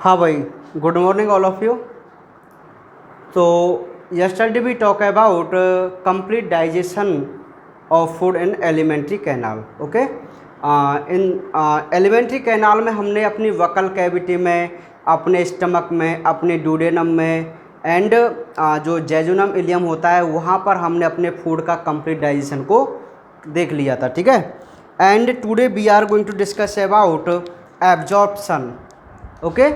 हाँ भाई, good morning all of you. तो yesterday we talk about complete digestion of food in alimentary canal. Okay, in elementary canal में हमने अपनी वकल cavity में, अपने स्टमक में, अपने डूडेनम में एंड जो जेजुनम इलियम होता है वहाँ पर हमने अपने फूड का कंप्लीट डाइजेशन को देख लिया था। ठीक है, and today we are going to discuss about absorption. Okay,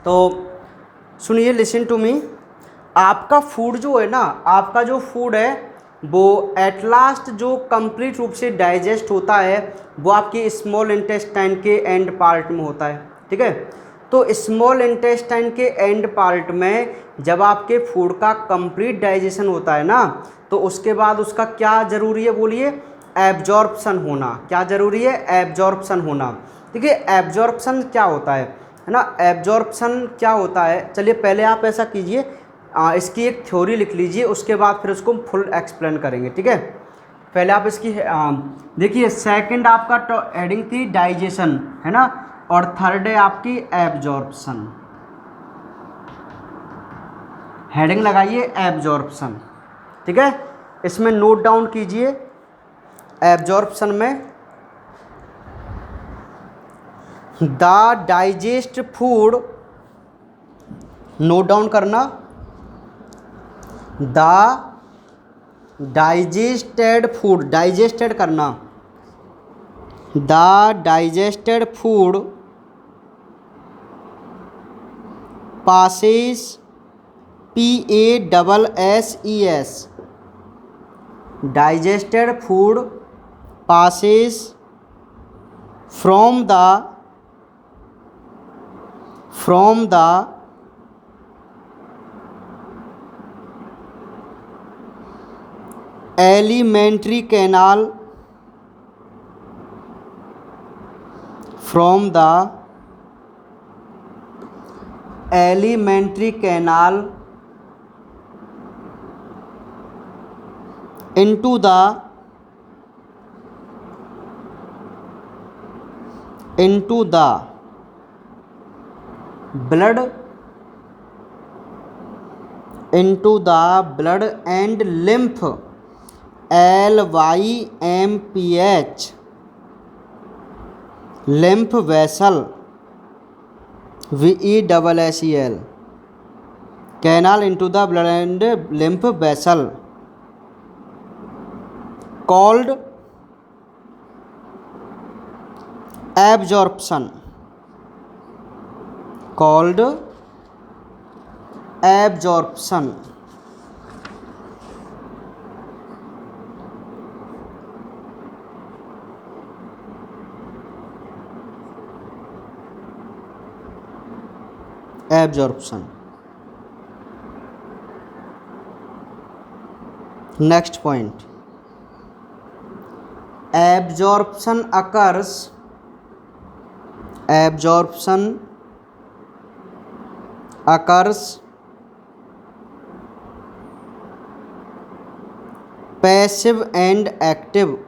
तो सुनिए, लिसन टू मी। आपका फूड जो है ना, आपका जो फूड है वो एट लास्ट जो कंप्लीट रूप से डाइजेस्ट होता है वो आपकी स्मॉल इंटेस्टाइन के एंड पार्ट में होता है। ठीक है, तो स्मॉल इंटेस्टाइन के एंड पार्ट में जब आपके फूड का कंप्लीट डाइजेशन होता है ना, तो उसके बाद उसका क्या ज़रूरी है बोलिए? एब्जॉर्प्शन होना। क्या ज़रूरी है? एब्जॉर्प्शन होना। ठीक है, एब्जॉर्प्शन क्या होता है ना? एब्जॉर्प्शन क्या होता है, चलिए पहले आप ऐसा कीजिए, इसकी एक थ्योरी लिख लीजिए, उसके बाद फिर उसको फुल एक्सप्लेन करेंगे। ठीक है, पहले आप इसकी देखिए, सेकंड आपका हेडिंग थी डाइजेशन, है ना, और थर्ड है आपकी एब्जॉर्प्शन। हेडिंग लगाइए एब्जॉर्प्शन। ठीक है, इसमें नोट डाउन कीजिए एब्जॉर्प्शन में the digest food, note down करना, द डाइजेस्टेड फूड, डाइजेस्टेड करना, the digested food passes PASSES, digested food passes from the alimentary canal, from the alimentary canal into the blood, into the blood and lymph, LYMPH, lymph vessel, VESSEL, canal into the blood and lymph vessel, called absorption, called absorption. Absorption. Next point. Absorption occurs passive and active.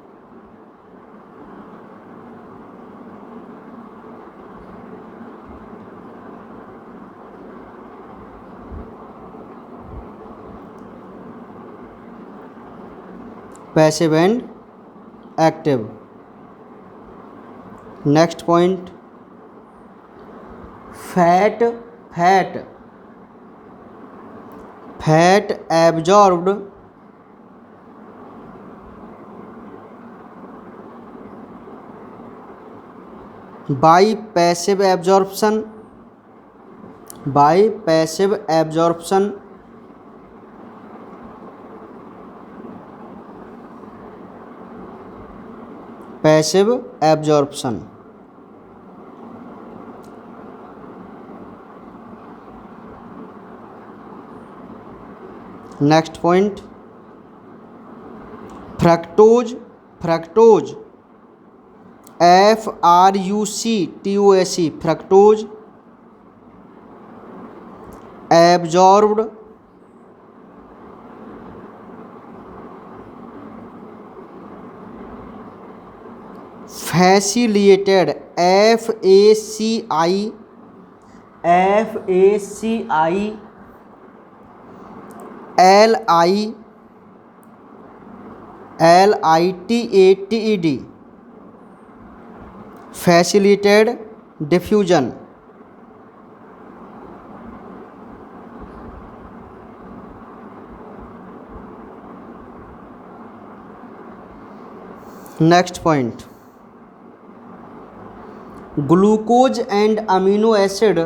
Passive and active. Next point. Fat absorbed by passive absorption, passive absorption. Next point. Fructose, FRUCTOSE, fructose absorbed facilitated, FACI FACILITATED, facilitated diffusion. Next point, glucose and amino acid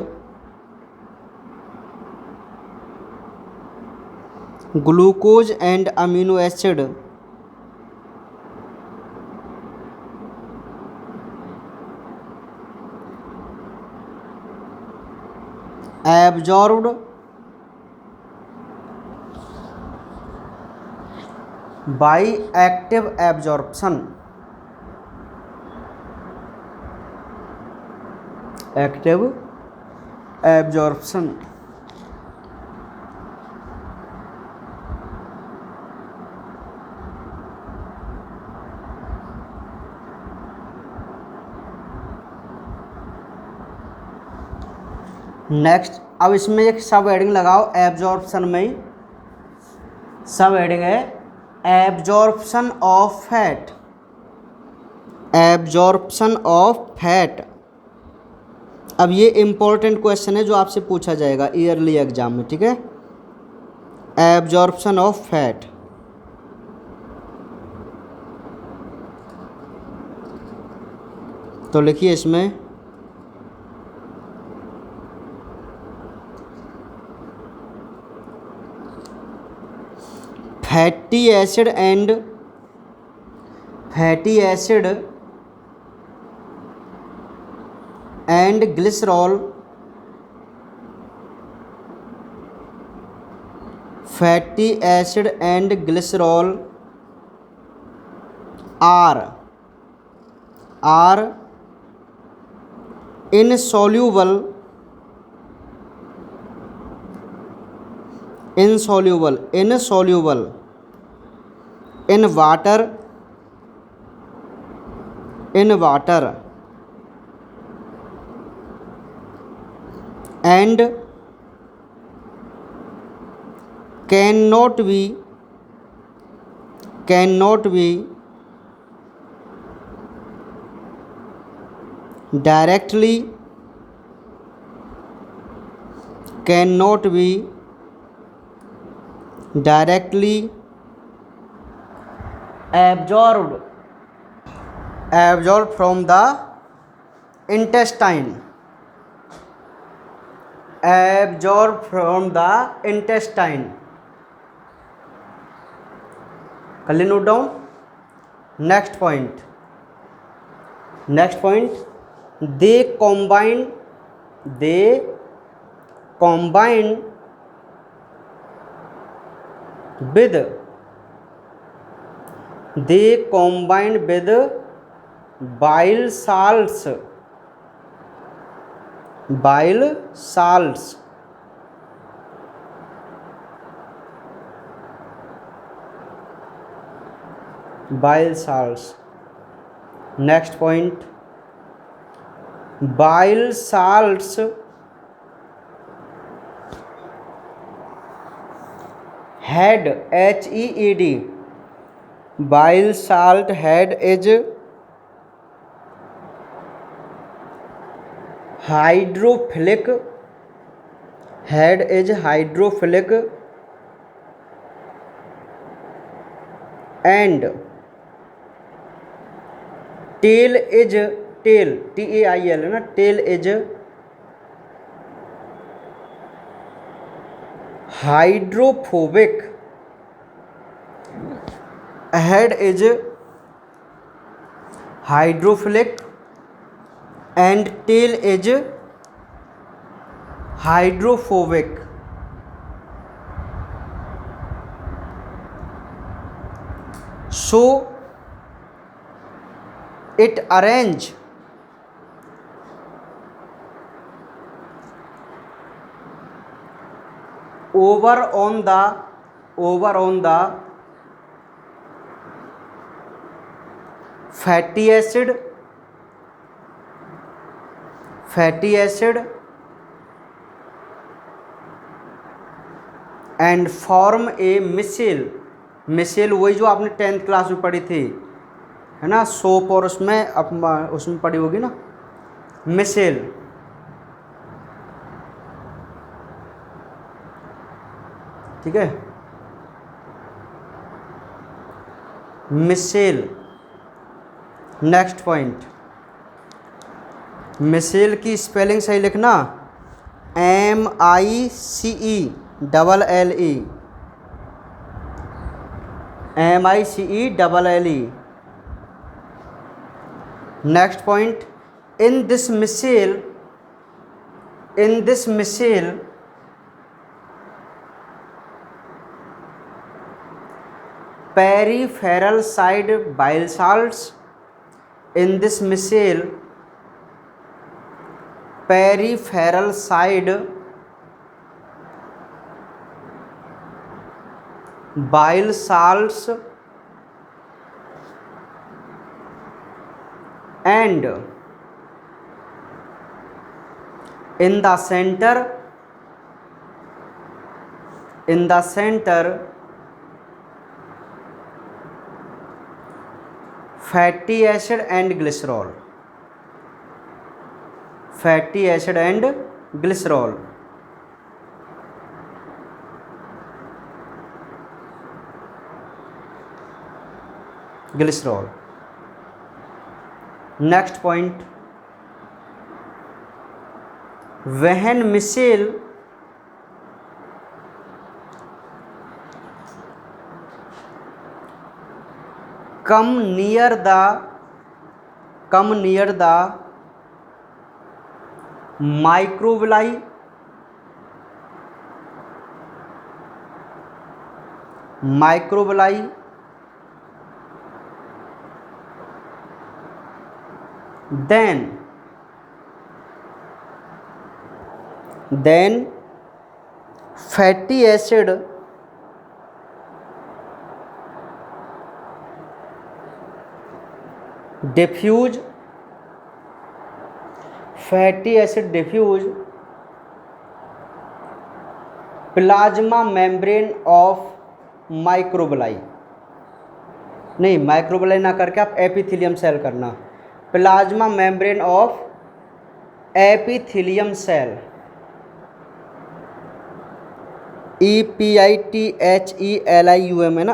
absorbed by active absorption. Next, अब इसमें एक सब heading लगाओ absorption में ही सब heading है absorption of fat. अब ये इंपॉर्टेंट क्वेश्चन है जो आपसे पूछा जाएगा ईयरली एग्जाम में, ठीक है। एब्जॉर्प्शन ऑफ फैट, तो लिखिए इसमें fatty acid and glycerol are insoluble in water and cannot be directly absorbed from the intestine. कर ले note down. Next point, they combine with bile salts next point, bile salts head HEAD, bile salt head is hydrophilic and tail is TAIL है ना, tail is hydrophobic, head is hydrophilic and tail is hydrophobic. So it arrange over on the fatty acid and form a micelle. Micelle वही जो आपने 10th class में पढ़ी थी, है ना, सोप, और उसमें पढ़ी होगी ना, मिसेल। ठीक है, मिसेल। नेक्स्ट पॉइंट, मिसेल की स्पेलिंग सही लिखना, MICELLE, MICELLE। Next point, in this micelle peripheral side bile salts, in this missile peripheral side bile salts and in the center fatty acid and glycerol, fatty acid and glycerol। Next point, when missile come near the microvilli then fatty acid diffuse plasma membrane of microvilli, नहीं microvilli ना करके आप epithelium cell करना, plasma membrane of epithelium cell, EPITHELIUM है ना,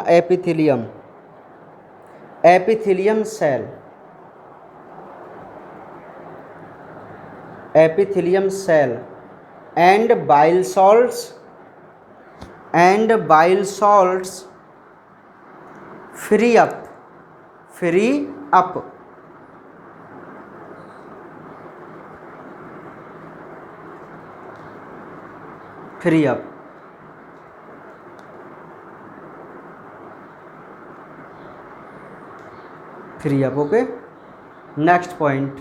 epithelium cell and bile salts free up okay. Next point,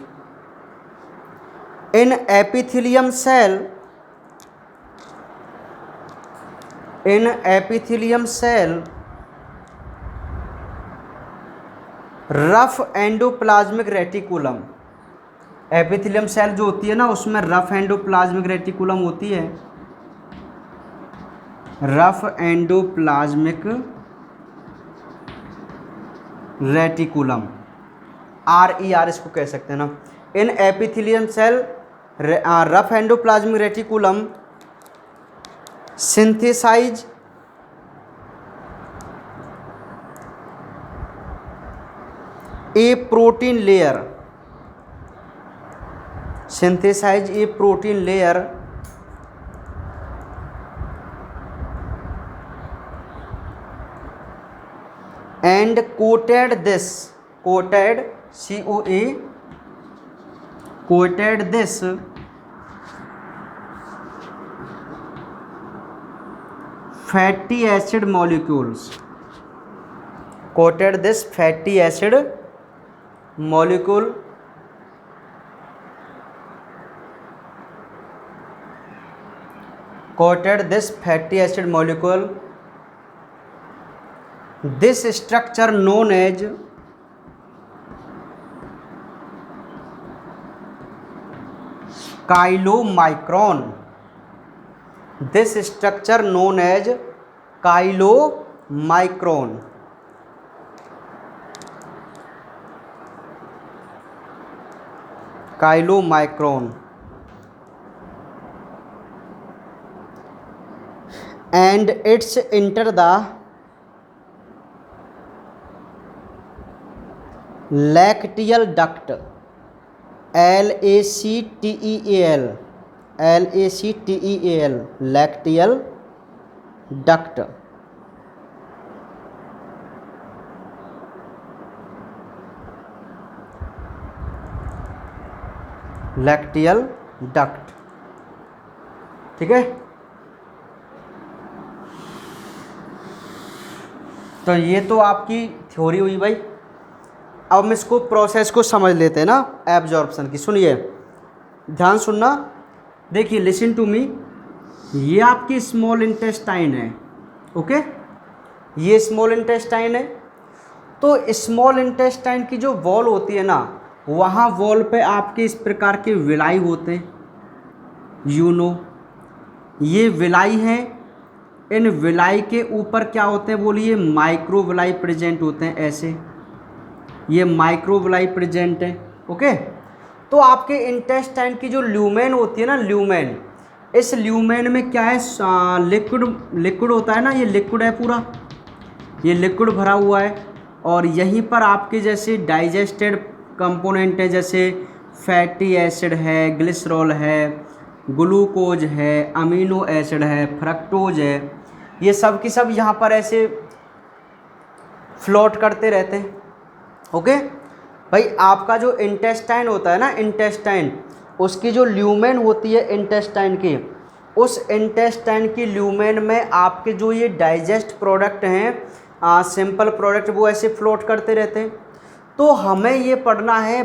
in epithelium cell rough endoplasmic reticulum, epithelium cell जो होती है ना उसमें रफ एंडोप्लाज्मिक रेटिकुलम होती है, रफ एंडोप्लाज्मिक रेटिकुलम, RER इसको कह सकते हैं ना। In epithelium cell rough endoplasmic reticulum synthesize a protein layer and coated this fatty acid molecules, coated this fatty acid molecule this structure known as chylomicron, this structure known as chylomicron. Chylomicron and it's enter the lacteal duct, LACTEAL, LACTEAL, lacteal duct, lacteal duct। ठीक है, तो ये तो आपकी theory हुई भाई। अब हम इसको प्रोसेस को समझ लेते हैं ना एब्जॉर्प्शन की। सुनिए, ध्यान सुनना, देखिए, लिसन टू मी। ये आपकी स्मॉल इंटेस्टाइन है, ओके, ये स्मॉल इंटेस्टाइन है। तो स्मॉल इंटेस्टाइन की जो वॉल होती है ना, वहाँ वॉल पे आपके इस प्रकार के विलाई होते हैं, यू नो, ये विलाई हैं। इन विलाई के ऊपर क्या होते हैं बोलिए, माइक्रोविलाई प्रेजेंट होते हैं, ऐसे ये माइक्रोविलाई प्रेजेंट है, ओके। तो आपके इंटेस्टाइन की जो ल्यूमेन होती है ना, ल्यूमेन, इस ल्यूमेन में क्या है, लिक्विड होता है ना, ये लिक्विड है पूरा, ये लिक्विड भरा हुआ है। और यहीं पर आपके जैसे डाइजेस्टेड कंपोनेंट है, जैसे फैटी एसिड है, ग्लिसरॉल है, ग्लूकोज है, अमीनो एसिड है, फ्रक्टोज है, ये सब की सब यहाँ पर ऐसे फ्लोट करते रहते हैं, ओके। भाई आपका जो इंटेस्टाइन होता है ना, इंटेस्टाइन, उसकी जो ल्यूमेन होती है इंटेस्टाइन की, उस इंटेस्टाइन की ल्यूमेन में आपके जो ये डाइजेस्ट प्रोडक्ट हैं, सिंपल प्रोडक्ट, वो ऐसे फ्लोट करते रहते हैं। तो हमें ये पढ़ना है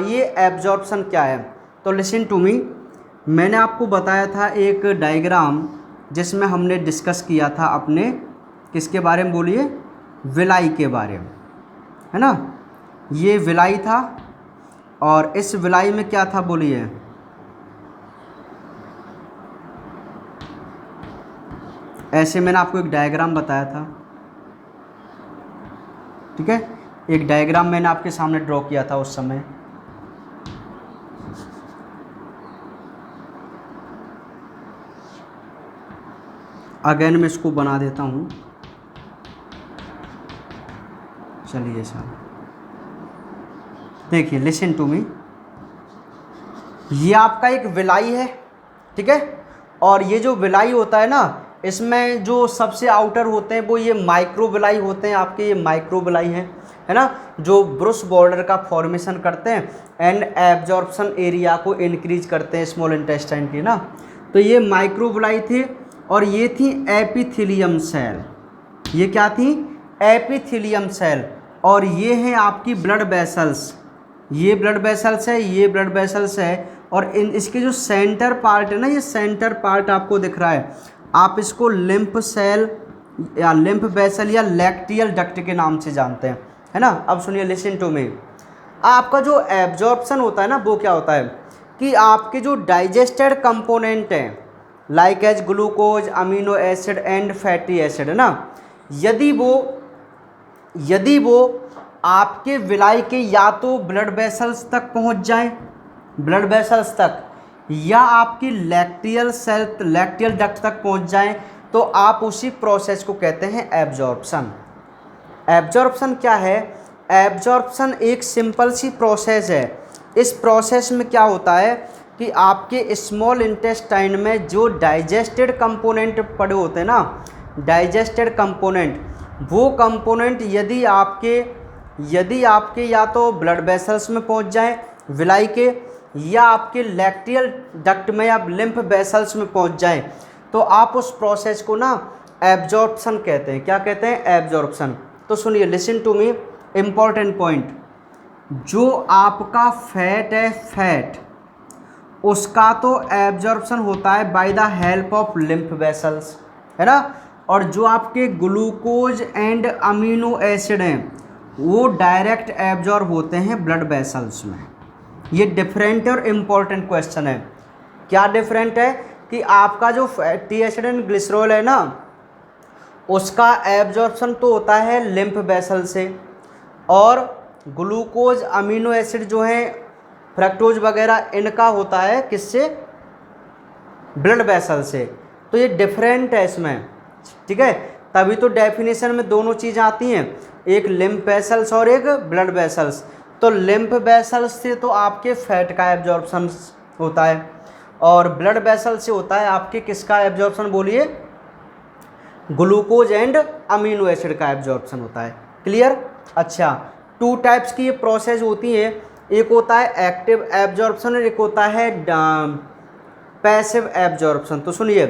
ये एब्जॉर्प्शन क्या है। तो लिसन टू मी, मैंने आपको बताया था एक डायग्राम जिसमें हमने डिस्कस किया था अपने किसके बारे में बोलिए, विलाई के बारे में, है ना। ये विलाई था और इस विलाई में क्या था बोलिए, ऐसे मैंने आपको एक डायग्राम बताया था, ठीक है, एक डायग्राम मैंने आपके सामने ड्रॉ किया था उस समय। अगेन मैं इसको बना देता हूँ, चलिए सर, देखिए, लिसन टू मी, ये आपका एक विलाई है, ठीक है। और ये जो विलाई होता है ना, इसमें जो सबसे आउटर होते हैं वो ये माइक्रो विलाई होते हैं आपके, ये माइक्रो विलाई हैं, है ना, जो ब्रुश बॉर्डर का फॉर्मेशन करते हैं एंड एब्जॉर्प्शन एरिया को इंक्रीज करते हैं स्मॉल इंटेस्टाइन की ना। तो ये माइक्रो विलाई थे और ये थी एपिथेलियम सेल, ये क्या थी, एपिथेलियम सेल। और ये हैं आपकी ब्लड वेसल्स, ये ब्लड वेसल्स है, ये ब्लड वेसल्स है। और इसके जो सेंटर पार्ट है ना, ये सेंटर पार्ट आपको दिख रहा है, आप इसको लिम्फ सेल या लिम्फ वेसल या लैक्टियल डक्ट के नाम से जानते हैं, है ना। अब सुनिए, लिसन टू मी, आपका जो एब्जॉर्प्शन होता है ना, वो क्या होता है कि आपके जो डाइजेस्टेड कंपोनेंट हैं, like as glucose, amino acid and fatty acid, है ना, यदि वो आपके विलाई के या तो ब्लड वेसल्स तक पहुंच जाएं, ब्लड वेसल्स तक, या आपकी लैक्टियल डक्ट तक पहुंच जाएं, तो आप उसी प्रोसेस को कहते हैं एब्जॉर्प्शन। एब्जॉर्प्शन क्या है, एब्जॉर्प्शन एक सिंपल सी प्रोसेस है। इस प्रोसेस में क्या होता है कि आपके स्मॉल इंटेस्टाइन में जो डाइजेस्टेड कंपोनेंट पड़े होते हैं ना, डाइजेस्टेड कंपोनेंट, वो कंपोनेंट यदि आपके या तो ब्लड वेसल्स में पहुंच जाएं विलाई के, या आपके लैक्टियल डक्ट में या लिम्फ वेसल्स में पहुंच जाएं, तो आप उस प्रोसेस को ना एब्जॉर्प्शन कहते हैं। क्या कहते हैं, एब्जॉर्प्शन। तो सुनिए, listen to me, important point, जो आपका फैट है, फैट, उसका तो एब्जॉर्प्शन होता है bye the help of lymph vessels, है ना। और जो आपके ग्लूकोज एंड अमीनो एसिड हैं, वो डायरेक्ट एब्जॉर्ब होते हैं ब्लड वेसल्स में। ये डिफरेंट और इम्पॉर्टेंट क्वेश्चन है। क्या डिफरेंट है कि आपका जो फैटी एसिड एंड ग्लिसरॉल है ना, उसका एब्जॉर्प्शन तो होता है लिम्फ वेसल से, और ग्लूकोज अमीनो एसिड जो है फ्रक्टोज वगैरह इनका होता है किससे, ब्लड वेसल से। तो ये डिफरेंट है इसमें, ठीक है, तभी तो डेफिनेशन में दोनों चीज़ें आती हैं, एक लिम्फ वेसल्स और एक ब्लड वेसल्स। तो लिम्फ वेसल्स से तो आपके फैट का एब्जॉर्प्शन होता है, और ब्लड वेसल से होता है आपके किसका एब्जॉर्प्शन बोलिए, ग्लूकोज एंड अमीनो एसिड का एब्जॉर्प्शन होता है। क्लियर। अच्छा, टू टाइप्स की ये प्रोसेस होती है, एक होता है एक्टिव एब्जॉर्प्शन और एक होता है पैसिव एब्जॉर्प्शन। तो सुनिए,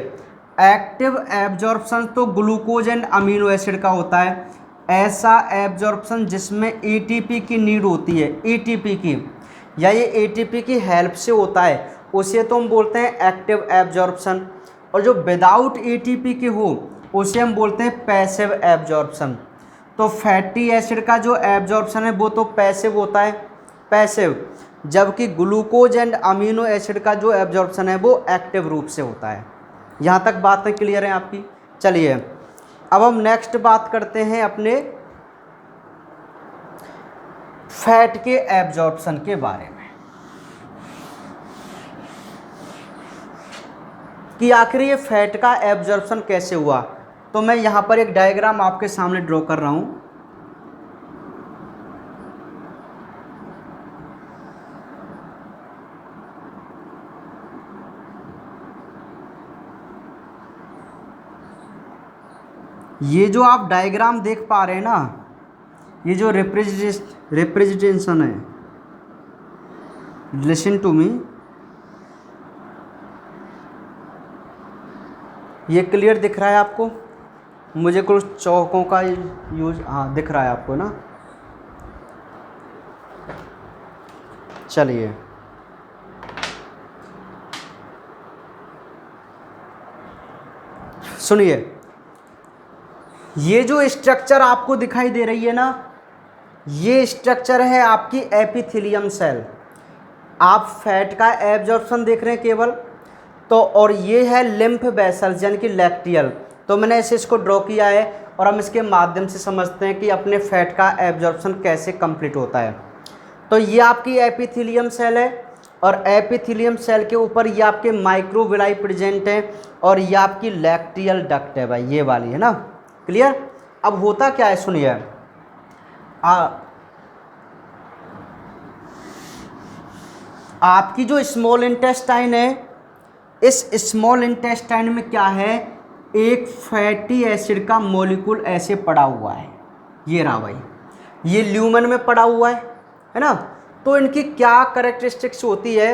एक्टिव एब्जॉर्प्शन तो ग्लूकोज एंड अमीनो एसिड का होता है, ऐसा एब्जॉर्प्शन जिसमें एटीपी की नीड होती है, एटीपी की, या ये एटीपी की हेल्प से होता है, उसे तो हम बोलते हैं एक्टिव एब्जॉर्प्शन। और जो विदाउट एटीपी के हो उसे हम बोलते हैं पैसिव एब्जॉर्प्शन। तो फैटी एसिड का जो एब्जॉर्प्शन है वो तो पैसिव होता है, पैसिव, जबकि ग्लूकोज एंड अमीनो एसिड का जो एब्जॉर्प्शन है वो एक्टिव रूप से होता है। यहाँ तक बातें क्लियर हैं आपकी। चलिए अब हम नेक्स्ट बात करते हैं अपने फैट के एब्जॉर्प्शन के बारे में, कि आखिर ये फैट का एब्जॉर्प्शन कैसे हुआ। तो मैं यहाँ पर एक डायग्राम आपके सामने ड्रॉ कर रहा हूँ। ये जो आप डायग्राम देख पा रहे हैं ना, ये जो रिप्रेजेंटेशन है, लिसन टू मी, ये क्लियर दिख रहा है आपको? मुझे कुछ चौकों का यूज, हाँ दिख रहा है आपको ना। चलिए सुनिए, ये जो स्ट्रक्चर आपको दिखाई दे रही है ना, ये स्ट्रक्चर है आपकी एपिथेलियम सेल। आप फैट का एब्जॉर्प्शन देख रहे हैं केवल, तो और ये है लिम्फ वेसल्स यानी कि लैक्टियल। तो मैंने ऐसे इसको ड्रॉ किया है और हम इसके माध्यम से समझते हैं कि अपने फैट का एब्जॉर्प्शन कैसे कंप्लीट होता है। तो ये आपकी एपिथेलियम सेल है, और एपिथेलियम सेल के ऊपर ये आपके माइक्रोविलाई प्रेजेंट है, और ये आपकी लैक्टियल डक्ट है भाई, ये वाली है ना। क्लियर। अब होता क्या है सुनिए, आपकी जो स्मॉल इंटेस्टाइन है, इस स्मॉल इंटेस्टाइन में क्या है, एक फैटी एसिड का मॉलिक्यूल ऐसे पड़ा हुआ है, ये रहा भाई, ये ल्यूमन में पड़ा हुआ है ना। तो इनकी क्या कैरेक्टरिस्टिक्स होती है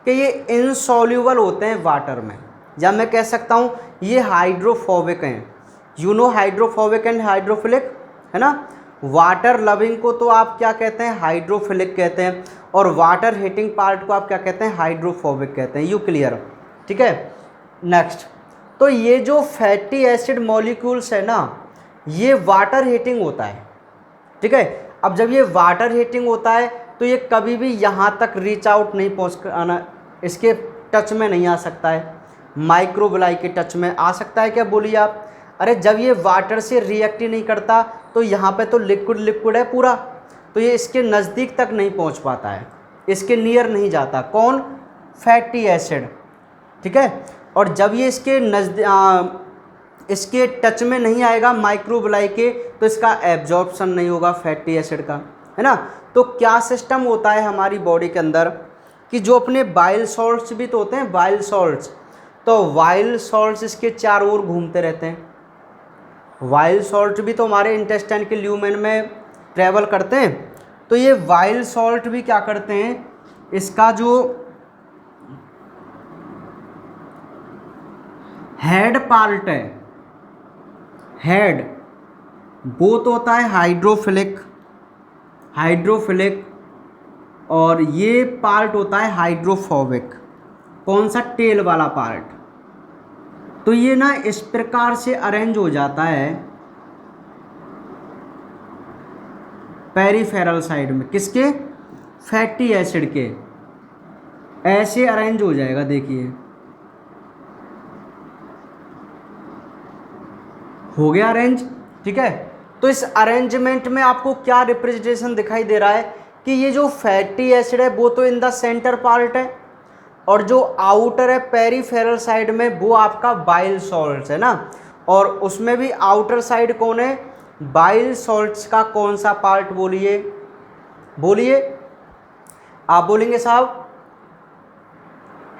कि ये इनसॉल्यूबल होते हैं वाटर में, या मैं कह सकता हूँ ये हाइड्रोफोबिक हैं। You know hydrophobic and hydrophilic, है ना। वाटर लविंग को तो आप क्या कहते हैं, हाइड्रोफिलिक कहते हैं, और वाटर हीटिंग पार्ट को आप क्या कहते हैं, हाइड्रोफोबिक कहते हैं। यू क्लियर, ठीक है। नेक्स्ट, तो ये जो फैटी एसिड मॉलिक्यूल्स है ना, ये वाटर हीटिंग होता है, ठीक है। अब जब ये वाटर हीटिंग होता है तो ये कभी भी यहाँ तक रीच आउट नहीं पहुँच आना, इसके टच में नहीं आ सकता है। माइक्रोविलाई के टच में आ सकता है क्या, बोलिए आप। अरे जब ये वाटर से रिएक्ट ही नहीं करता तो यहाँ पे तो लिक्विड लिक्विड है पूरा, तो ये इसके नज़दीक तक नहीं पहुँच पाता है, इसके नियर नहीं जाता। कौन, फैटी एसिड, ठीक है। और जब ये इसके टच में नहीं आएगा माइक्रोविलाई के, तो इसका एब्जॉर्प्शन नहीं होगा फैटी एसिड का, है ना। तो क्या सिस्टम होता है हमारी बॉडी के अंदर कि जो अपने बाइल सॉल्ट्स भी तो होते हैं, बाइल सॉल्ट्स, तो वाइल सॉल्ट्स इसके चारों ओर घूमते रहते हैं। वाइल सॉल्ट भी तो हमारे इंटेस्टाइन के ल्यूमेन में ट्रैवल करते हैं। तो ये वाइल सॉल्ट भी क्या करते हैं, इसका जो हेड पार्ट है, हेड, वो तो होता है हाइड्रोफिलिक, और ये पार्ट होता है हाइड्रोफोबिक। कौन सा, टेल वाला पार्ट। तो ये ना इस प्रकार से अरेंज हो जाता है पेरिफेरल साइड में, किसके, फैटी एसिड के, ऐसे अरेंज हो जाएगा। देखिए हो गया अरेंज, ठीक है। तो इस अरेंजमेंट में आपको क्या रिप्रेजेंटेशन दिखाई दे रहा है कि ये जो फैटी एसिड है वो तो इन द सेंटर पार्ट है, और जो आउटर है पेरीफेरल साइड में वो आपका बाइल सॉल्ट्स है ना, और उसमें भी आउटर साइड कौन है, बाइल सॉल्ट्स का कौन सा पार्ट, बोलिए बोलिए, आप बोलेंगे साहब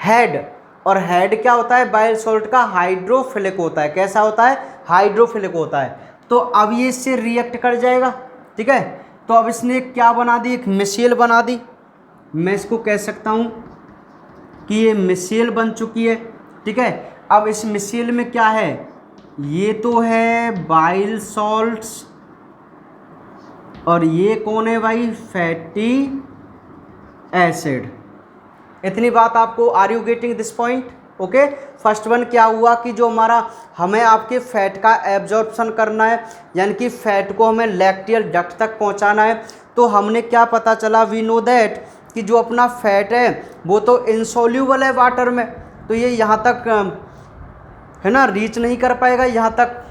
हेड। और हेड क्या होता है बाइल सॉल्ट का, हाइड्रोफिलिक होता है। कैसा होता है, हाइड्रोफिलिक होता है। तो अब ये इससे रिएक्ट कर जाएगा, ठीक है। तो अब इसने क्या बना दी, एक मिसेल बना दी। मैं इसको कह सकता हूं कि ये मिसेल बन चुकी है, ठीक है। अब इस मिसेल में क्या है, ये तो है बाइल सॉल्ट्स, और ये कौन है भाई, फैटी एसिड। इतनी बात आपको, are you getting this point, okay. First one क्या हुआ कि जो हमारा, हमें आपके फैट का एब्जॉर्प्शन करना है, यानी कि फैट को हमें लैक्टियल डक्ट तक पहुंचाना है। तो हमने क्या पता चला, वी नो दैट कि जो अपना फैट है वो तो इनसोल्यूबल है वाटर में, तो ये यहाँ तक है ना रीच नहीं कर पाएगा, यहाँ तक,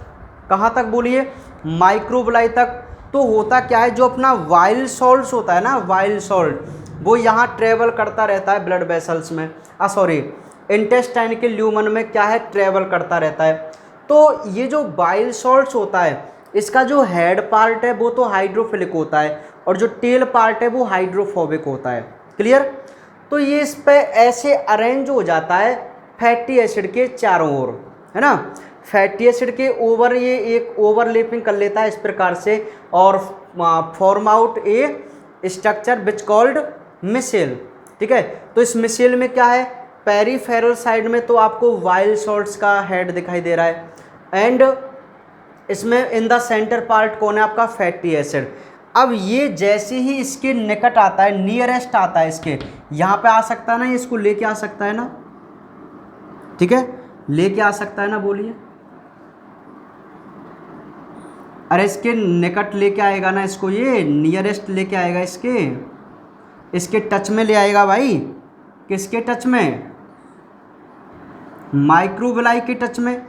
कहाँ तक बोलिए, माइक्रोबलाई तक। तो होता क्या है, जो अपना वाइल सॉल्ट्स होता है ना, वाइल सॉल्ट, वो यहाँ ट्रेवल करता रहता है ब्लड वेसल्स में, सॉरी इंटेस्टाइन के ल्यूमन में क्या है, ट्रेवल करता रहता है। तो ये जो बाइल सॉल्ट्स होता है, इसका जो हेड पार्ट है वो तो हाइड्रोफिलिक होता है, और जो टेल पार्ट है वो हाइड्रोफोबिक होता है। क्लियर। तो ये इस पे ऐसे अरेंज हो जाता है फैटी एसिड के चारों ओर, है ना। फैटी एसिड के ओवर ये एक ओवरलैपिंग कर लेता है इस प्रकार से, और form out a structure which called micelle, ठीक है। तो इस मिसेल में क्या है, पेरीफेरल साइड में तो आपको वाइल सॉल्ट्स का हेड दिखाई दे रहा है, एंड इसमें इन द सेंटर पार्ट कौन है आपका, फैटी एसिड। अब ये जैसे ही इसके निकट आता है, नियरेस्ट आता है इसके, यहाँ पे आ सकता है ना, इसको लेके आ सकता है ना, ठीक है, लेके आ सकता है ना, बोलिए। अरे इसके निकट लेके आएगा ना इसको, ये नियरेस्ट लेके आएगा, इसके टच में ले आएगा भाई। किसके टच में, माइक्रोबलाई के टच में।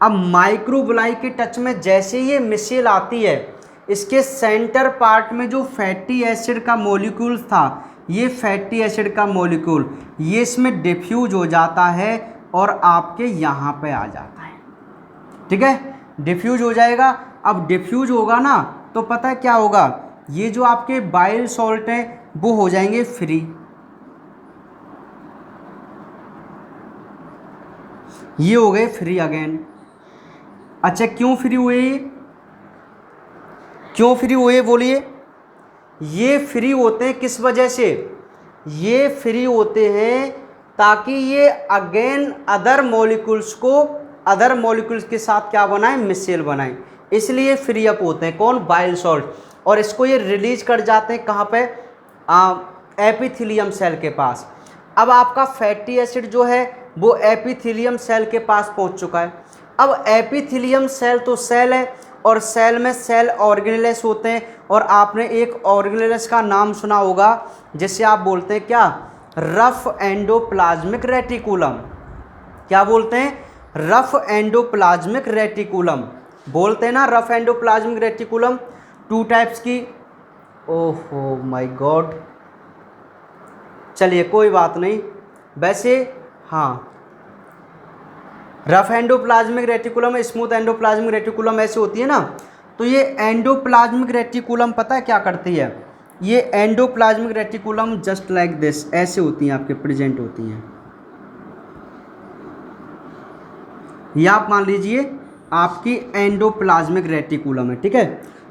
अब माइक्रोबलाई के टच में जैसे ये मिसेल आती है, इसके सेंटर पार्ट में जो फैटी एसिड का मॉलिक्यूल था, ये फैटी एसिड का मॉलिक्यूल ये इसमें डिफ्यूज हो जाता है और आपके यहाँ पे आ जाता है, ठीक है, डिफ्यूज हो जाएगा। अब डिफ्यूज होगा ना तो पता है क्या होगा, ये जो आपके बाइल सॉल्ट हैं वो हो जाएंगे फ्री, ये हो गए फ्री अगेन। अच्छा क्यों फ्री हुए, क्यों फ्री हुए बोलिए। ये फ्री होते हैं किस वजह से, ये फ्री होते हैं ताकि ये अगेन अदर मॉलिक्यूल्स के साथ क्या बनाएं, मिसेल बनाएं, इसलिए फ्री अप होते हैं कौन, बाइल सॉल्ट। और इसको ये रिलीज कर जाते हैं कहाँ पे, एपिथेलियम सेल के पास। अब आपका फैटी एसिड जो है वो एपिथेलियम सेल के पास पहुंच चुका है। अब एपिथेलियम सेल तो सेल है, और सेल में सेल ऑर्गेनेल्स होते हैं, और आपने एक ऑर्गेनेल्स का नाम सुना होगा जिसे आप बोलते हैं क्या, रफ एंडोप्लाज्मिक रेटिकुलम। क्या बोलते हैं, रफ एंडोप्लाज्मिक रेटिकुलम बोलते हैं ना, rough endoplasmic reticulum. Two types की, ओहो माय गॉड, चलिए कोई बात नहीं। वैसे हाँ, rough endoplasmic reticulum, smooth endoplasmic reticulum ऐसे होती है ना। तो ये एंडोप्लाज्मिक रेटिकुलम पता है क्या करती है, ये endoplasmic reticulum just like this ऐसे होती हैं, आपके प्रेजेंट होती हैं। ये आप मान लीजिए आपकी एंडोप्लाज्मिक रेटिकुलम है, ठीक है।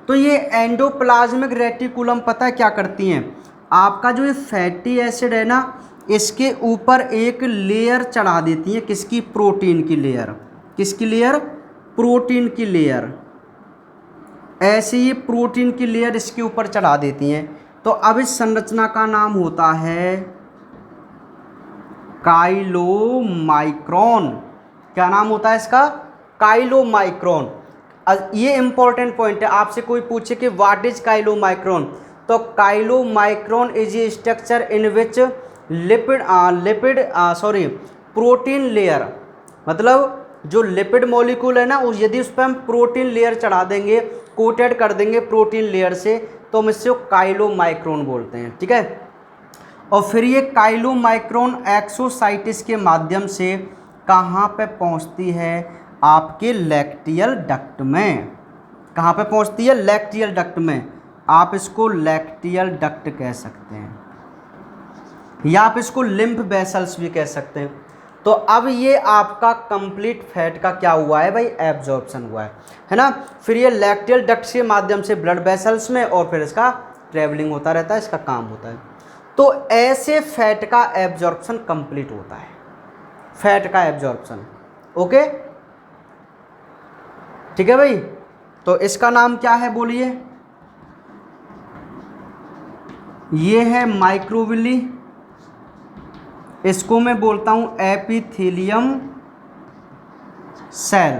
तो ये एंडोप्लाज्मिक रेटिकुलम पता है क्या करती हैं, आपका जो ये फैटी एसिड है ना, इसके ऊपर एक लेयर चढ़ा देती हैं, किसकी, प्रोटीन की लेयर। किसकी लेयर, प्रोटीन की लेयर। ऐसे ये प्रोटीन की लेयर इसके ऊपर चढ़ा देती हैं। तो अब इस संरचना का नाम होता है काइलोमाइक्रोन। क्या नाम होता है इसका, काइलोमाइक्रोन। ये इंपॉर्टेंट पॉइंट है, आपसे कोई पूछे कि व्हाट इज काइलोमाइक्रोन, तो chylomicron is a structure in which protein layer, मतलब जो लिपिड मॉलिक्यूल है ना, उस यदि उस पर हम प्रोटीन लेयर चढ़ा देंगे, कोटेड कर देंगे प्रोटीन लेयर से, तो हम इससे काइलोमाइक्रोन बोलते हैं, ठीक है। और फिर ये काइलोमाइक्रोन एक्सोसाइटिस के माध्यम से कहाँ पे पहुँचती है, आपके लैक्टियल डक्ट में। कहाँ पे पहुँचती है, लैक्टियल डक्ट में। आप इसको लैक्टियल डक्ट कह सकते हैं, या आप इसको लिम्फ वेसल्स भी कह सकते हैं। तो अब ये आपका कंप्लीट फैट का क्या हुआ है भाई, एब्जॉर्प्शन हुआ है ना। फिर ये लैक्टियल डक्ट के माध्यम से ब्लड वेसल्स में, और फिर इसका ट्रेवलिंग होता रहता है, इसका काम होता है। तो ऐसे फैट का एब्जॉर्प्शन कंप्लीट होता है, फैट का एब्जॉर्प्शन। ओके, ठीक है भाई। तो इसका नाम क्या है बोलिए, ये है माइक्रोविली, इसको मैं बोलता हूं एपिथेलियम सेल।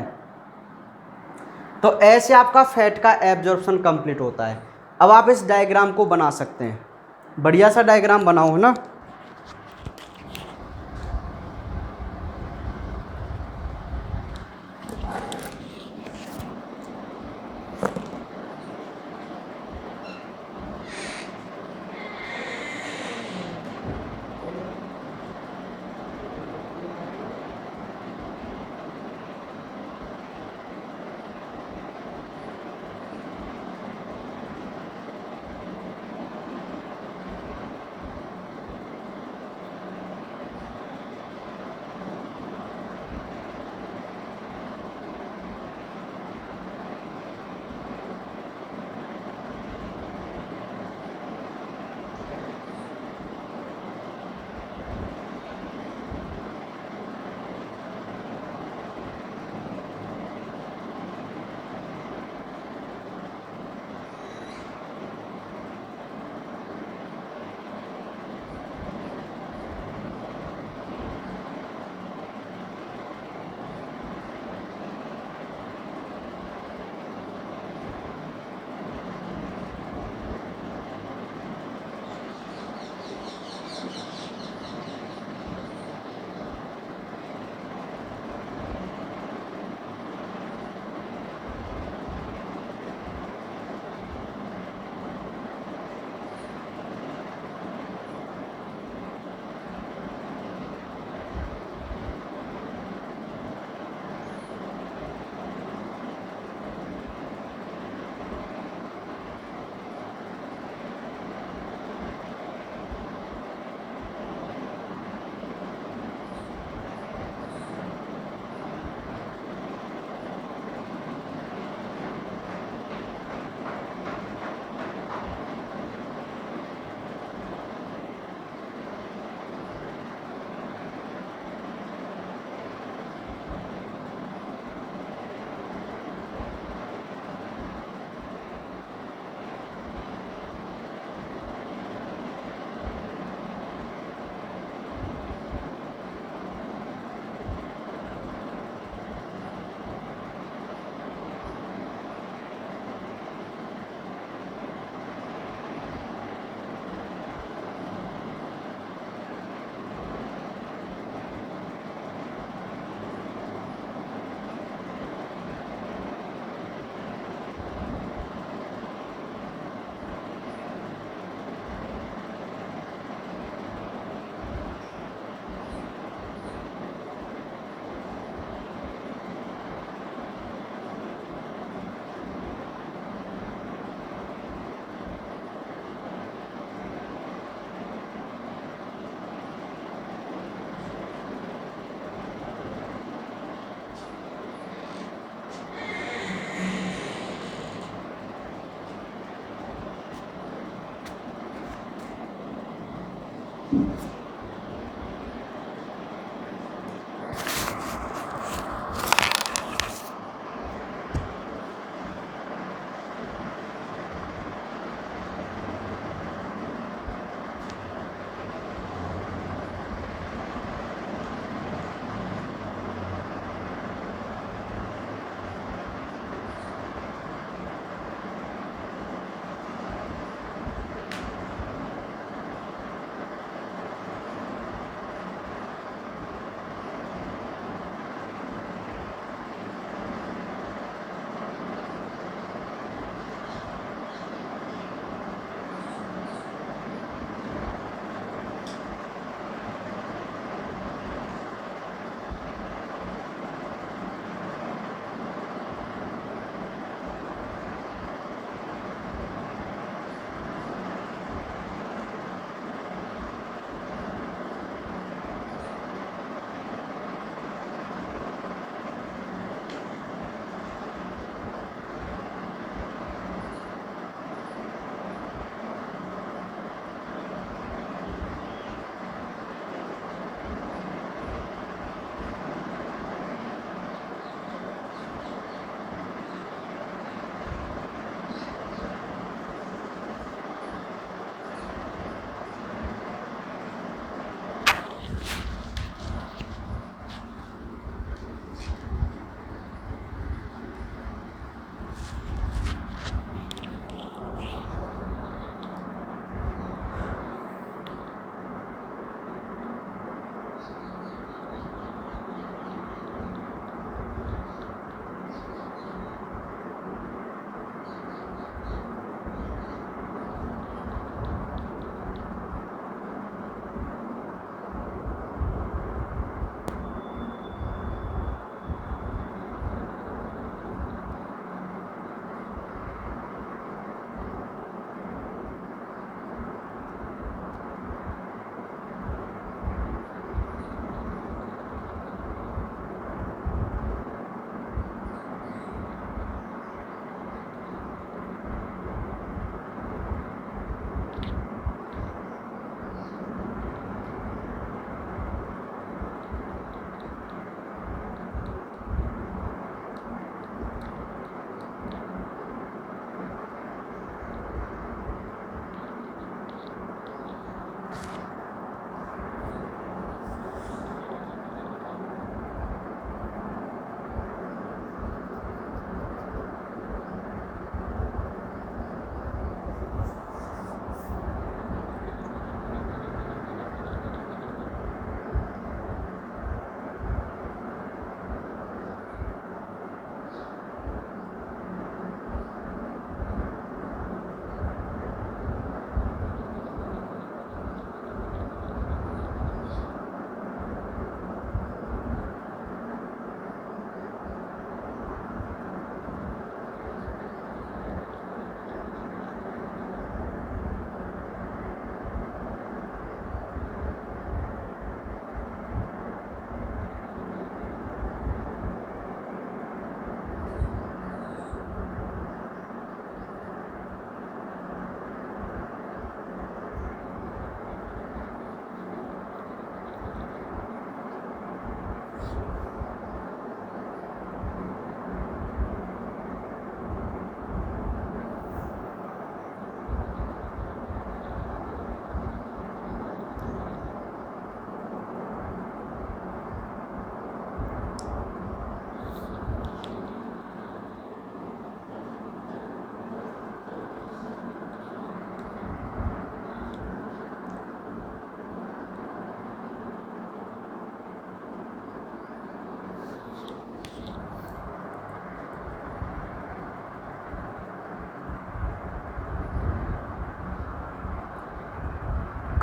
तो ऐसे आपका फैट का एब्जॉर्प्शन कंप्लीट होता है। अब आप इस डायग्राम को बना सकते हैं, बढ़िया सा डायग्राम बनाओ, है ना।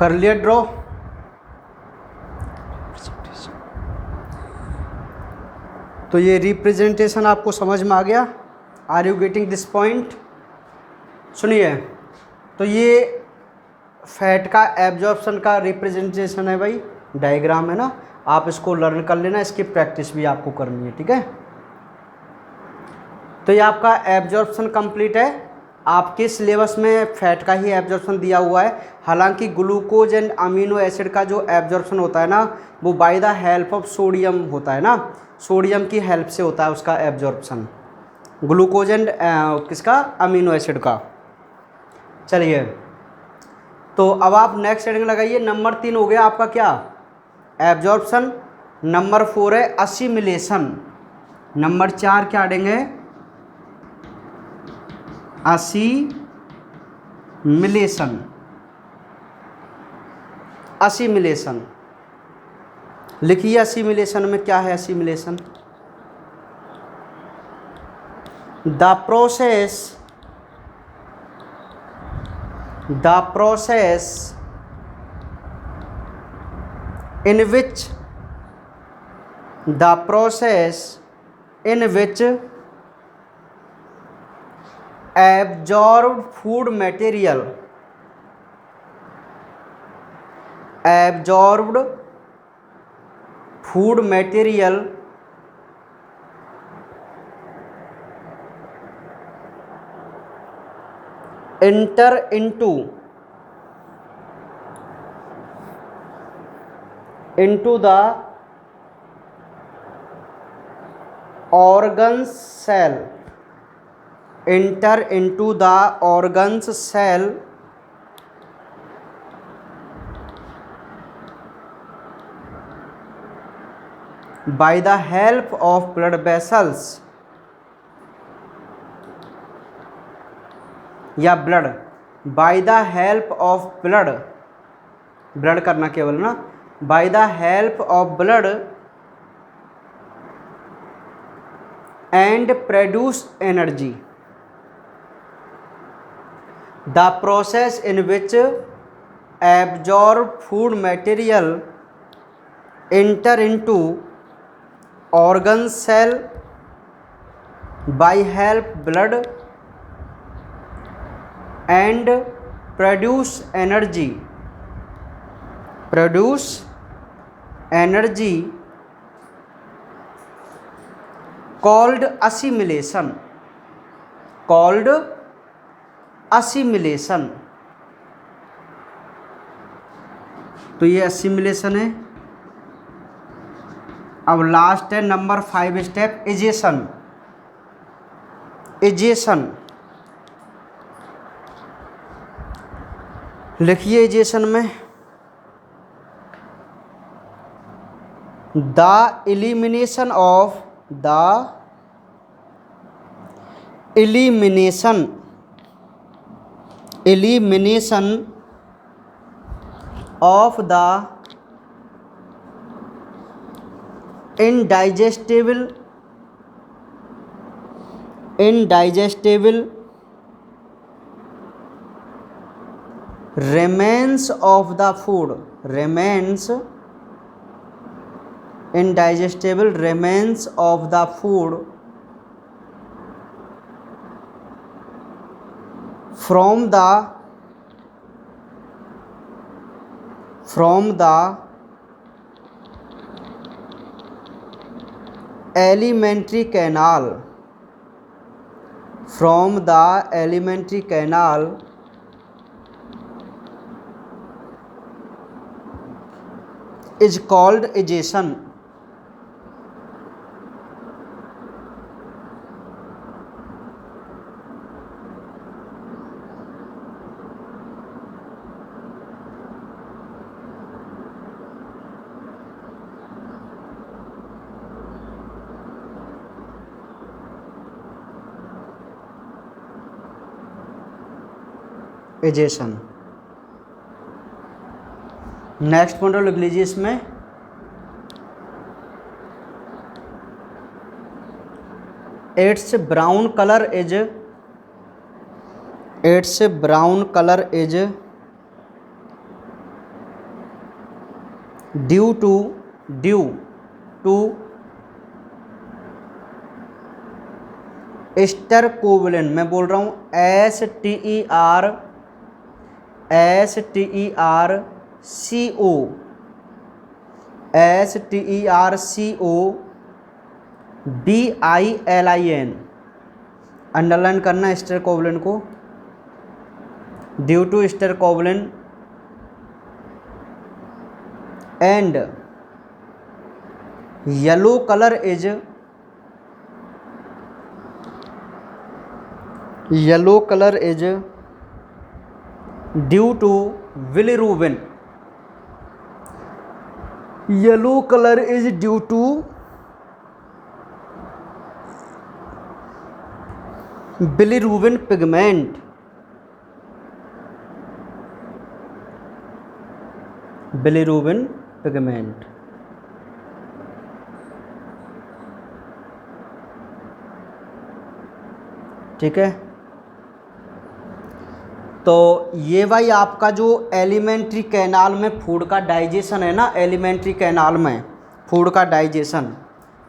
कर लिया ड्रॉ। तो ये रिप्रेजेंटेशन आपको समझ में आ गया। Are you getting this point? सुनिए, तो ये फैट का एब्जॉर्प्शन का रिप्रेजेंटेशन है भाई, डायग्राम है ना, आप इसको लर्न कर लेना, इसकी प्रैक्टिस भी आपको करनी है, ठीक है। तो ये आपका एब्जॉर्प्शन कंप्लीट है। आपके सिलेबस में फैट का ही एब्जॉर्प्शन दिया हुआ है, हालांकि ग्लूकोज एंड अमीनो एसिड का जो एब्जॉर्प्शन होता है ना, वो bye the help of sodium होता है ना, सोडियम की हेल्प से होता है उसका एब्जॉर्प्शन, ग्लूकोज एंड किसका, अमीनो एसिड का। चलिए, तो अब आप नेक्स्ट हेडिंग लगाइए। नंबर 3 हो गया आपका क्या, एब्जॉर्प्शन। नंबर 4 है असिमिलेशन। नंबर 4 क्या देंगे, असिमिलेशन। असिमिलेशन लिखिए, असिमिलेशन में क्या है, assimilation the process in which absorbed food material enter into the organ cell, enter into the organs cell by the help of blood vessels या blood, by the help of blood, blood करना केवल ना, by the help of blood and produce energy. The process in which absorb food material enter into organ cell by help blood and produce energy called assimilation, तो ये assimilation है। अब last है number 5 step, एजेशन। लिखिए एजेशन में, the elimination of the indigestible remains of the food, indigestible remains of the food from the alimentary canal is called ejection। Ejection. Next point लिख लीजिए इसमें, its brown colour is due to stercobilin, मैं बोल रहा हूँ STERCO DILIN, underline करना stercobilin को, due to stercobilin and yellow colour is due to bilirubin, yellow colour is due to bilirubin pigment, bilirubin pigment. ठीक है, तो ये भाई आपका जो एलिमेंट्री कैनाल में फूड का डाइजेशन है ना, एलिमेंट्री कैनाल में फूड का डाइजेशन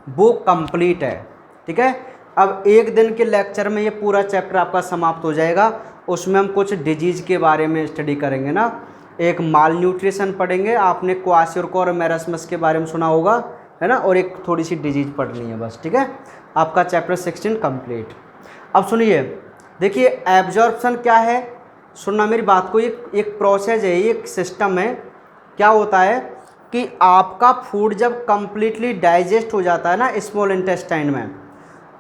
वो कंप्लीट है। ठीक है, अब एक दिन के लेक्चर में ये पूरा चैप्टर आपका समाप्त हो जाएगा। उसमें हम कुछ डिजीज़ के बारे में स्टडी करेंगे ना, एक माल न्यूट्रिशन पढ़ेंगे, आपने क्वाशियोरका और मेरस्मस के बारे में सुना होगा है ना, और एक थोड़ी सी डिजीज़ पढ़नी है बस। ठीक है, आपका चैप्टर 16 कंप्लीट। अब सुनिए, देखिए एब्जॉर्प्शन क्या है, सुनना मेरी बात को, एक प्रोसेस है, एक सिस्टम है। क्या होता है कि आपका फूड जब कम्प्लीटली डाइजेस्ट हो जाता है ना स्मॉल इंटेस्टाइन में,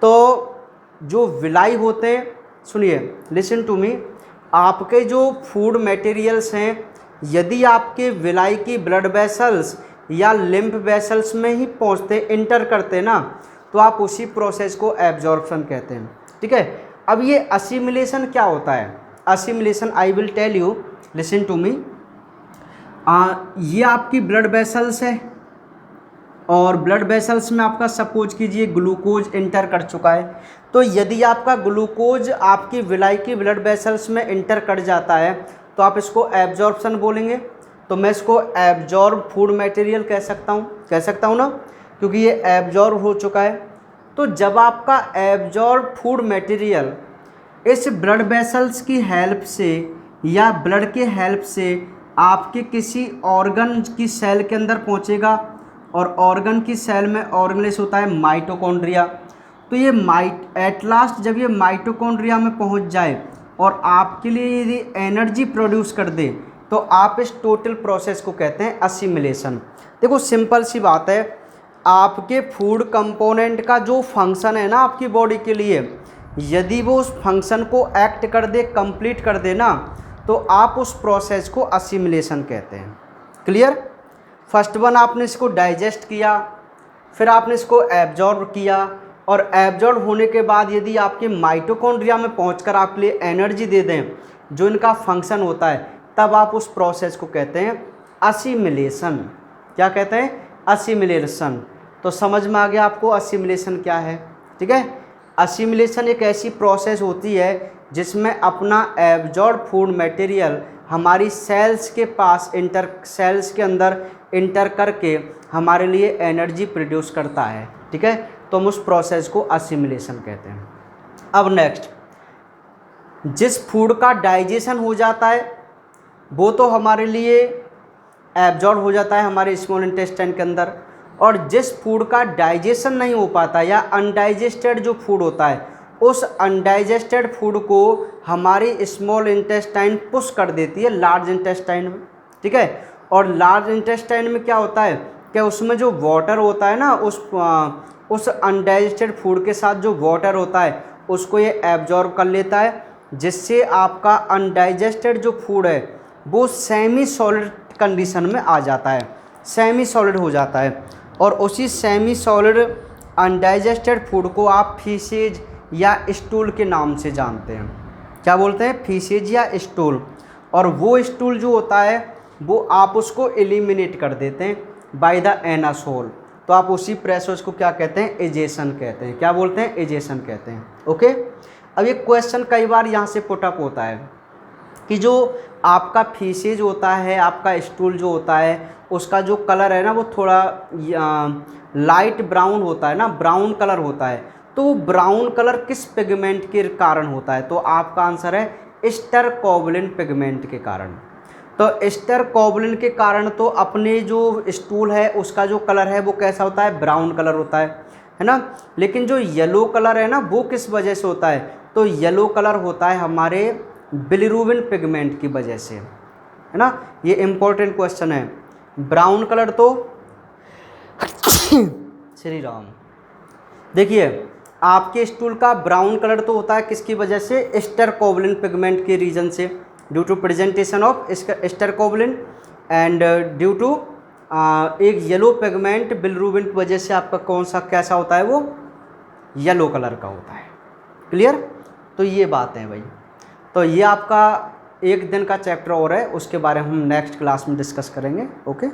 तो जो विलाई होते हैं, सुनिए लिसन टू मी, आपके जो फूड मटेरियल्स हैं यदि आपके विलाई की ब्लड वेसल्स या लिम्फ वेसल्स में ही पहुंचते, इंटर करते ना, तो आप उसी प्रोसेस को एब्जॉर्प्शन कहते हैं। ठीक है, अब ये असिमिलेशन क्या होता है, assimilation I will tell you, listen to me. ये आपकी ब्लड वेसल्स है और ब्लड वेसल्स में आपका सपोज कीजिए ग्लूकोज इंटर कर चुका है, तो यदि आपका ग्लूकोज आपकी विलाई की ब्लड वेसल्स में इंटर कर जाता है तो आप इसको एब्जॉर्प्शन बोलेंगे। तो मैं इसको एब्जॉर्ब फूड मटेरियल कह सकता हूँ ना, क्योंकि ये एब्जॉर्ब हो चुका है। तो जब आपका एब्जॉर्ब फूड मटेरियल इस ब्लड वेसल्स की हेल्प से या ब्लड के हेल्प से आपके किसी ऑर्गन की सेल के अंदर पहुंचेगा, और ऑर्गन की सेल में ऑर्गेनेस होता है माइटोकॉन्ड्रिया, तो ये एट लास्ट जब ये माइटोकॉन्ड्रिया में पहुंच जाए और आपके लिए यदि एनर्जी प्रोड्यूस कर दे, तो आप इस टोटल प्रोसेस को कहते हैं असिमिलेशन। देखो सिंपल सी बात है, आपके फूड कंपोनेंट का जो फंक्शन है ना आपकी बॉडी के लिए, यदि वो उस फंक्शन को एक्ट कर दे, कंप्लीट कर दे ना, तो आप उस प्रोसेस को असिमिलेशन कहते हैं। क्लियर? फर्स्ट वन आपने इसको डाइजेस्ट किया, फिर आपने इसको एब्जॉर्ब किया, और एब्जॉर्ब होने के बाद यदि आपके माइटोकॉन्ड्रिया में पहुंचकर आपके लिए एनर्जी दे दें, जो इनका फंक्शन होता है, तब आप उस प्रोसेस को कहते हैं असिमिलेशन। क्या कहते हैं? असिमिलेशन। तो समझ में आ गया आपको असिमिलेशन क्या है। ठीक है, असिमिलेशन एक ऐसी प्रोसेस होती है जिसमें अपना एब्जॉर्ब फूड मटेरियल हमारी सेल्स के पास सेल्स के अंदर इंटर करके हमारे लिए एनर्जी प्रोड्यूस करता है। ठीक है, तो हम उस प्रोसेस को असिमिलेशन कहते हैं। अब नेक्स्ट, जिस फूड का डाइजेशन हो जाता है वो तो हमारे लिए एब्जॉर्ब हो जाता है हमारे स्मॉल इंटेस्टाइन के अंदर, और जिस फूड का डाइजेशन नहीं हो पाता या अनडाइजेस्टेड जो फूड होता है, उस अनडाइजेस्टेड फूड को हमारी स्मॉल इंटेस्टाइन पुश कर देती है लार्ज इंटेस्टाइन में। ठीक है, और लार्ज इंटेस्टाइन में क्या होता है कि उसमें जो वाटर होता है ना, उस अनडाइजेस्टेड फूड के साथ जो वाटर होता है उसको ये एब्जॉर्ब कर लेता है, जिससे आपका अनडाइजेस्टेड जो फूड है वो सेमी सॉलिड कंडीशन में आ जाता है, सेमी सॉलिड हो जाता है, और उसी सेमी सॉलिड अनडाइजेस्टेड फूड को आप फीसेज या स्टूल के नाम से जानते हैं। क्या बोलते हैं? फीसेज या स्टूल। और वो स्टूल जो होता है वो आप उसको एलिमिनेट कर देते हैं बाय द एनासोल, तो आप उसी प्रोसेस को क्या कहते हैं? एजेशन कहते हैं। क्या बोलते हैं? एजेशन कहते हैं। ओके, अब ये क्वेश्चन कई बार यहाँ से पुटअप होता है कि जो आपका फीसेज होता है, आपका स्टूल जो होता है, उसका जो कलर है ना वो थोड़ा लाइट ब्राउन होता है ना, ब्राउन कलर होता है। तो ब्राउन कलर किस पिगमेंट के कारण होता है? तो आपका आंसर है स्टरकोबुलिन पिगमेंट के कारण। तो स्टरकोबुलिन के कारण तो अपने जो स्टूल है उसका जो कलर है वो कैसा होता है? ब्राउन कलर होता है ना। लेकिन जो येलो कलर है ना वो किस वजह से होता है? तो येलो कलर होता है हमारे बिलिरुबिन पिगमेंट की वजह से, है ना। ये इंपॉर्टेंट क्वेश्चन है। ब्राउन कलर तो श्री राम, देखिए आपके स्टूल का ब्राउन कलर तो होता है किसकी वजह से? स्टरकोबुलिन पिगमेंट के रीजन से, due to presentation of stercobilin and due to एक येलो पिगमेंट बिलिरुबिन की वजह से आपका कौन सा कैसा होता है? वो येलो कलर का होता है। क्लियर? तो ये बात है भाई। तो ये आपका एक दिन का चैप्टर और है, उसके बारे में हम नेक्स्ट क्लास में डिस्कस करेंगे। ओके।